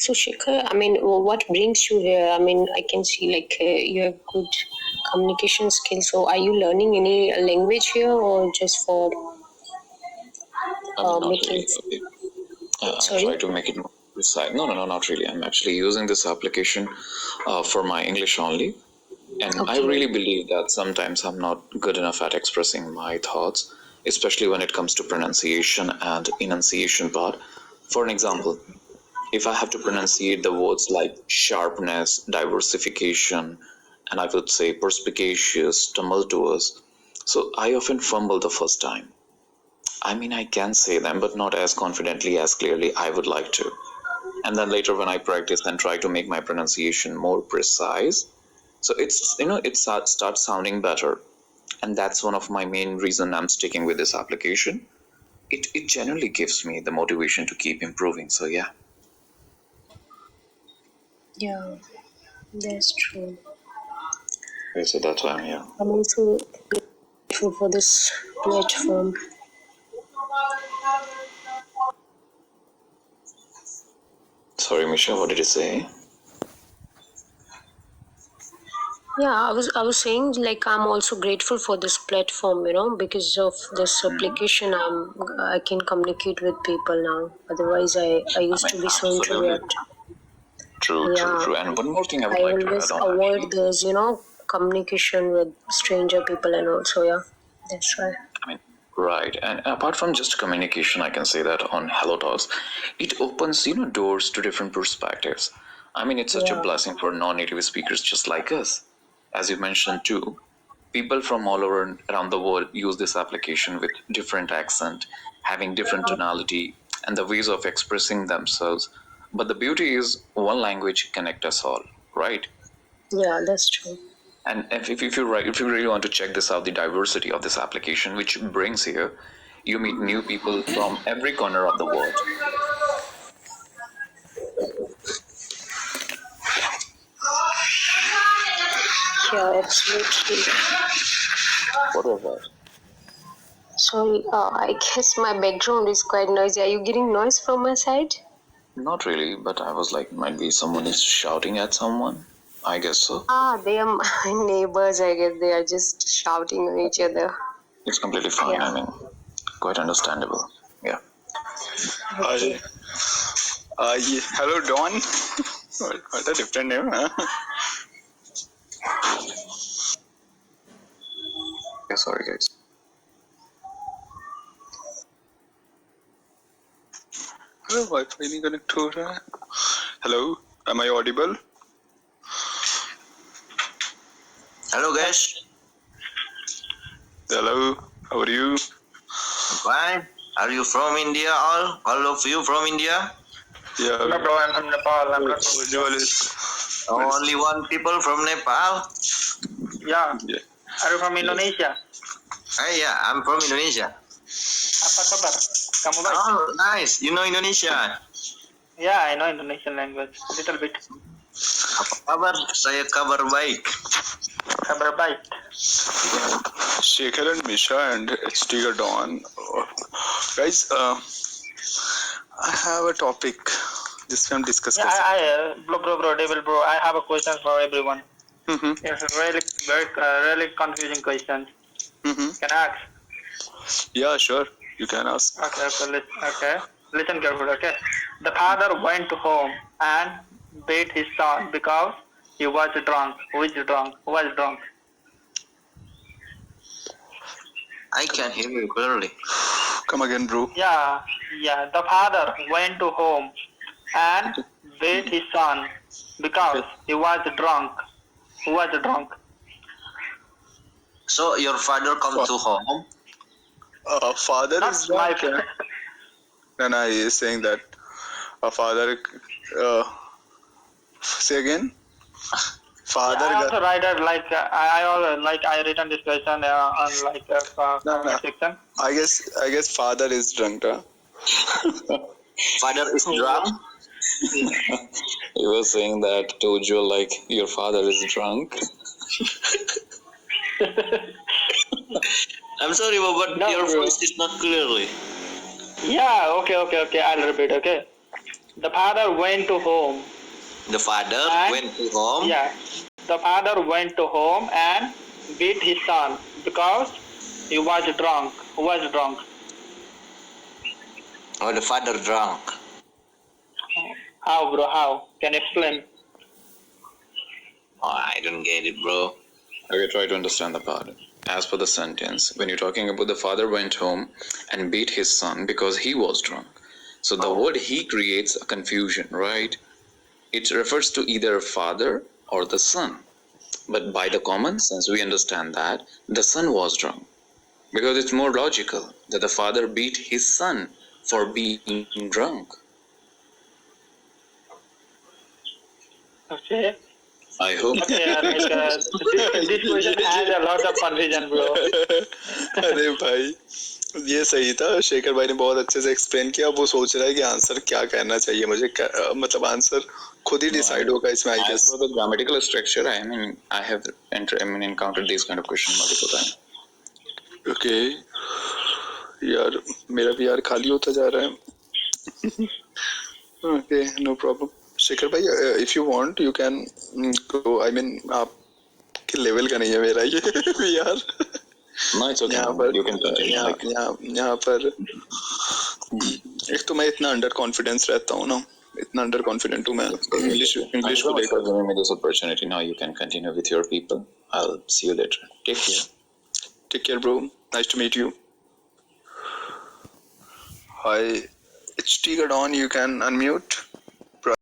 So Shikhar, I mean, what brings you here? I mean, I can see like you have good communication skills. So are you learning any language here or just for Not making? really. Sorry? Try to make it more precise. No, not really. I'm actually using this application for my English only. And Okay. I really believe that sometimes I'm not good enough at expressing my thoughts, especially when it comes to pronunciation and enunciation part. For an example, if I have to pronunciate the words like sharpness, diversification, and I would say perspicacious, tumultuous, so I often fumble the first time. I mean, I can say them, but not as confidently as clearly I would like to. And then later when I practice and try to make my pronunciation more precise, so it starts sounding better. And that's one of my main reason I'm sticking with this application. It generally gives me the motivation to keep improving. So yeah. Yeah, that's true. Okay, so that's why I'm here. I'm also grateful for this platform. Sorry, Misha, what did you say? Yeah, I was saying like I'm also grateful for this platform, because of this application I can communicate with people now. Otherwise I used to be so Absolutely. introvert. True. Yeah. And one more thing I would I like to always add on. avoid this, communication with stranger people and also, yeah. That's right. I mean, right. And apart from just communication, I can say that on Hello Talks, it opens, doors to different perspectives. I mean, it's such a blessing for non-native speakers just like us. As you mentioned too, people from all over around the world use this application with different accent, having different tonality, and the ways of expressing themselves. But the beauty is one language connects us all, right? Yeah, that's true. And if you really want to check this out, the diversity of this application, which brings here, you meet new people from every corner of the world. Yeah, absolutely. What was that? Sorry, I guess my background is quite noisy. Are you getting noise from my side? Not really, but I was like, might be someone is shouting at someone. I guess so. They are my neighbors, I guess. They are just shouting at each other. It's completely fine. Yeah. I mean, quite understandable. Yeah. Okay. Hello, Don. What a different name, huh? Yeah, sorry, guys. Hello, Wi-Fi नहीं connect हो रहा है. Hello, am I audible? Hello guys. Hello, how are you? Fine. Are you from India? All of you from India? Yeah. No, bro, I'm from Nepal. I'm not. Usually. Only one people from Nepal? Yeah. Are you from Indonesia? Hey, yeah, I'm from Indonesia. Apa kabar? Kamu baik? Oh, nice. You know Indonesia? Yeah, I know Indonesian language. Little bit. Apa kabar? Saya kabar baik. Kabar baik. Shekhar and Misha and it's Tiger Dawn. Guys, I have a topic. This time discuss. Yeah, bro, Devil bro. I have a question for everyone. It's a really confusing question. Can I ask? Yeah, sure. You can ask. Okay. Listen carefully. Okay. The father went home and beat his son because he was drunk. Who is drunk? Who was drunk? I can hear you clearly. Come again, bro. Yeah. The father went to home and beat his son because he was drunk. Who was drunk? So your father come to home? Father Not is drunk. And I is saying that a father. Say again. Father. I also write it I written this question on comment section. I guess father is drunk, huh? Father is drunk? You were saying that to Joe like your father is drunk. I'm sorry, but No, your bro. voice is not clearly. Yeah, okay. I'll repeat, okay? The father went to home. The father And- went to home. Yeah. The father went to home and beat his son because he was drunk. Who was drunk? Or the father drunk. How, bro? How? Can you explain? Oh, I don't get it, bro. Okay, try to understand the part. As per the sentence, when you're talking about the father went home and beat his son because he was drunk. So the word he creates a confusion, right? It refers to either father or the son. But by the common sense, we understand that the son was drunk. Because it's more logical that the father beat his son for being drunk. Okay. I hope. Okay, this question has a lot of confusion, bro. अरे भाई ये सही था, शेखर भाई ने बहुत अच्छे से एक्सप्लेन किया. अब वो सोच रहा है कि आंसर क्या कहना चाहिए मुझे, मतलब आंसर खुद ही डिसाइड होगा इसमें, I As guess. for the grammatical structure, I have encountered these kind of questions multiple times. Okay यार, मेरा भी यार खाली होता जा रहा है. Okay, no problem. शेखर भाई, if you want you can go. I mean आपके लेवल का नहीं है मेरा ये यार. No, it's okay. यहाँ पर You can continue. यहाँ पर एक तो मैं इतना अंडर कॉन्फिडेंस रहता हूँ ना, इतना अंडर कॉन्फिडेंट हूँ मैं इंग्लिश Thank you को so much for लेकर. giving me this opportunity. Now you can continue with your people. I'll see you later. Take care. Take care, bro. Nice to meet you. Hi, it's Tigadon. You can unmute.